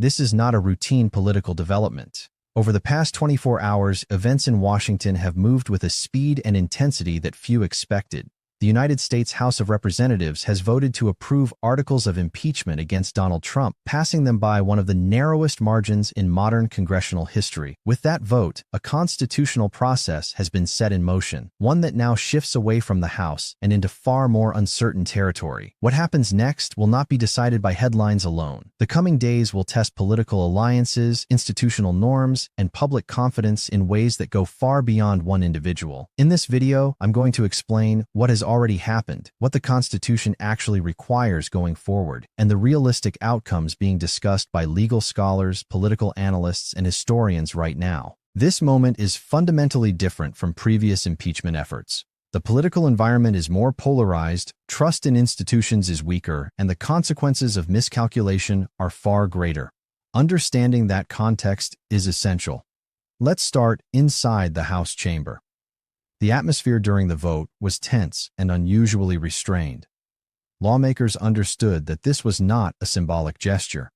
This is not a routine political development. Over the past 24 hours, events in Washington have moved with a speed and intensity that few expected. The United States House of Representatives has voted to approve articles of impeachment against Donald Trump, passing them by one of the narrowest margins in modern congressional history. With that vote, a constitutional process has been set in motion, one that now shifts away from the House and into far more uncertain territory. What happens next will not be decided by headlines alone. The coming days will test political alliances, institutional norms, and public confidence in ways that go far beyond one individual. In this video, I'm going to explain what has already happened, what the Constitution actually requires going forward, and the realistic outcomes being discussed by legal scholars, political analysts, and historians right now. This moment is fundamentally different from previous impeachment efforts. The political environment is more polarized, trust in institutions is weaker, and the consequences of miscalculation are far greater. Understanding that context is essential. Let's start inside the House chamber. The atmosphere during the vote was tense and unusually restrained. Lawmakers understood that this was not a symbolic gesture.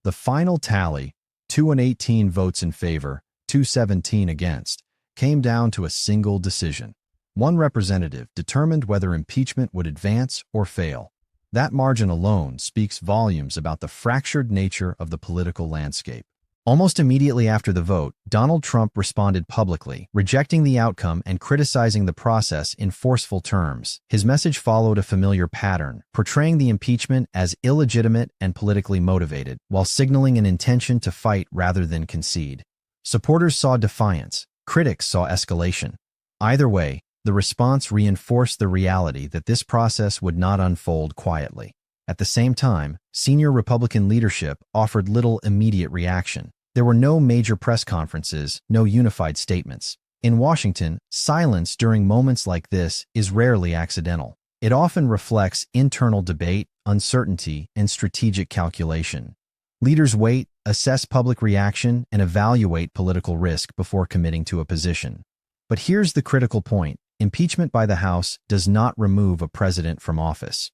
The final tally, 218 votes in favor, 217 against, came down to a single decision. One representative determined whether impeachment would advance or fail. That margin alone speaks volumes about the fractured nature of the political landscape. Almost immediately after the vote, Donald Trump responded publicly, rejecting the outcome and criticizing the process in forceful terms. His message followed a familiar pattern, portraying the impeachment as illegitimate and politically motivated, while signaling an intention to fight rather than concede. Supporters saw defiance, critics saw escalation. Either way, the response reinforced the reality that this process would not unfold quietly. At the same time, senior Republican leadership offered little immediate reaction. There were no major press conferences, no unified statements. In Washington, silence during moments like this is rarely accidental. It often reflects internal debate, uncertainty, and strategic calculation. Leaders wait, assess public reaction, and evaluate political risk before committing to a position. But here's the critical point. Impeachment by the House does not remove a president from office.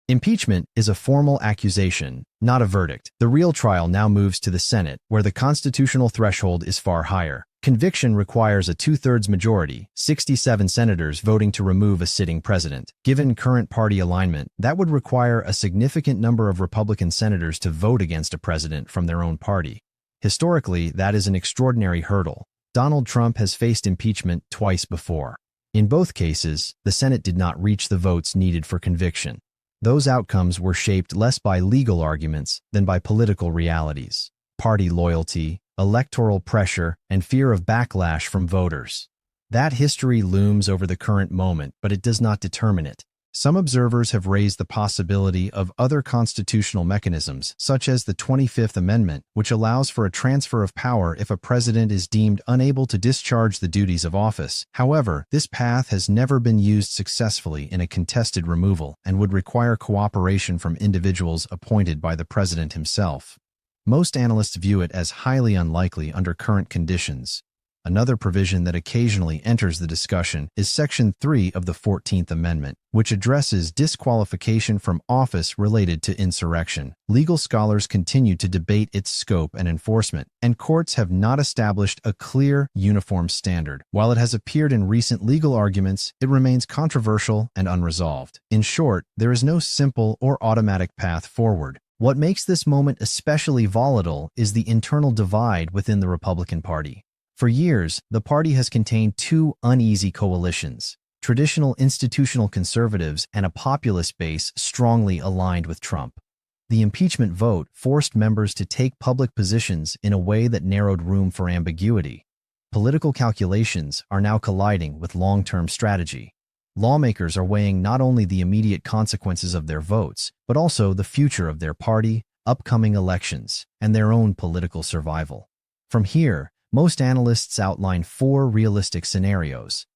Impeachment is a formal accusation, not a verdict. The real trial now moves to the Senate, where the constitutional threshold is far higher. Conviction requires a two-thirds majority, 67 senators voting to remove a sitting president. Given current party alignment, that would require a significant number of Republican senators to vote against a president from their own party. Historically, that is an extraordinary hurdle. Donald Trump has faced impeachment twice before. In both cases, the Senate did not reach the votes needed for conviction. Those outcomes were shaped less by legal arguments than by political realities, party loyalty, electoral pressure, and fear of backlash from voters. That history looms over the current moment, but it does not determine it. Some observers have raised the possibility of other constitutional mechanisms, such as the 25th Amendment, which allows for a transfer of power if a president is deemed unable to discharge the duties of office. However, this path has never been used successfully in a contested removal and would require cooperation from individuals appointed by the president himself. Most analysts view it as highly unlikely under current conditions. Another provision that occasionally enters the discussion is Section 3 of the 14th Amendment, which addresses disqualification from office related to insurrection. Legal scholars continue to debate its scope and enforcement, and courts have not established a clear, uniform standard. While it has appeared in recent legal arguments, it remains controversial and unresolved. In short, there is no simple or automatic path forward. What makes this moment especially volatile is the internal divide within the Republican Party. For years, the party has contained two uneasy coalitions: traditional institutional conservatives and a populist base strongly aligned with Trump. The impeachment vote forced members to take public positions in a way that narrowed room for ambiguity. Political calculations are now colliding with long-term strategy. Lawmakers are weighing not only the immediate consequences of their votes, but also the future of their party, upcoming elections, and their own political survival. From here, most analysts outline four realistic scenarios.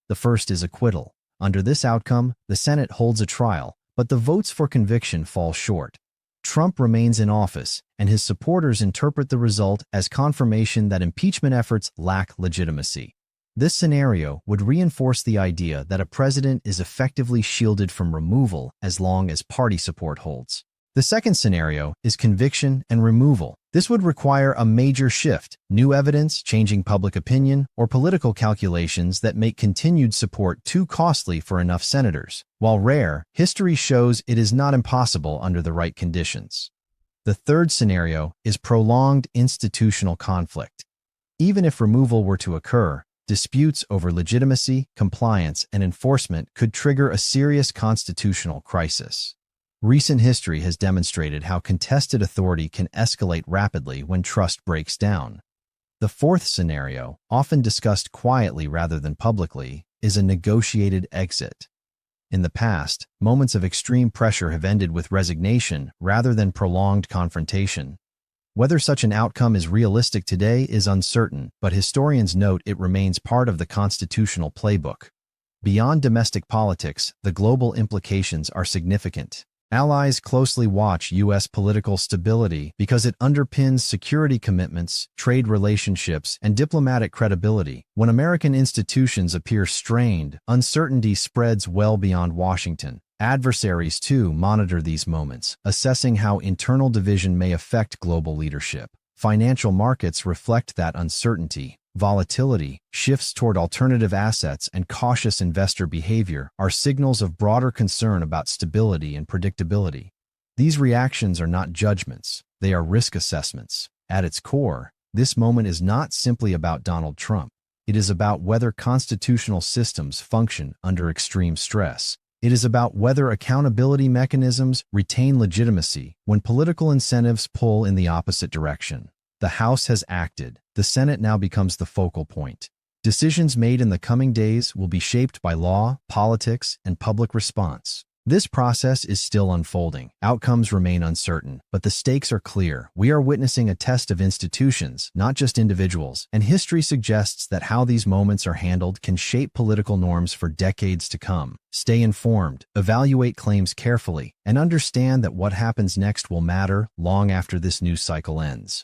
The first is acquittal. Under this outcome, the Senate holds a trial, but the votes for conviction fall short. Trump remains in office, and his supporters interpret the result as confirmation that impeachment efforts lack legitimacy. This scenario would reinforce the idea that a president is effectively shielded from removal as long as party support holds. The second scenario is conviction and removal. This would require a major shift, new evidence, changing public opinion, or political calculations that make continued support too costly for enough senators. While rare, history shows it is not impossible under the right conditions. The third scenario is prolonged institutional conflict. Even if removal were to occur, disputes over legitimacy, compliance, and enforcement could trigger a serious constitutional crisis. Recent history has demonstrated how contested authority can escalate rapidly when trust breaks down. The fourth scenario, often discussed quietly rather than publicly, is a negotiated exit. In the past, moments of extreme pressure have ended with resignation rather than prolonged confrontation. Whether such an outcome is realistic today is uncertain, but historians note it remains part of the constitutional playbook. Beyond domestic politics, the global implications are significant. Allies closely watch U.S. political stability because it underpins security commitments, trade relationships, and diplomatic credibility. When American institutions appear strained, uncertainty spreads well beyond Washington. Adversaries, too, monitor these moments, assessing how internal division may affect global leadership. Financial markets reflect that uncertainty. Volatility, shifts toward alternative assets, and cautious investor behavior are signals of broader concern about stability and predictability. These reactions are not judgments, they are risk assessments. At its core, this moment is not simply about Donald Trump. It is about whether constitutional systems function under extreme stress. It is about whether accountability mechanisms retain legitimacy when political incentives pull in the opposite direction. The House has acted. The Senate now becomes the focal point. Decisions made in the coming days will be shaped by law, politics, and public response. This process is still unfolding. Outcomes remain uncertain, but the stakes are clear. We are witnessing a test of institutions, not just individuals, and history suggests that how these moments are handled can shape political norms for decades to come. Stay informed, evaluate claims carefully, and understand that what happens next will matter long after this news cycle ends.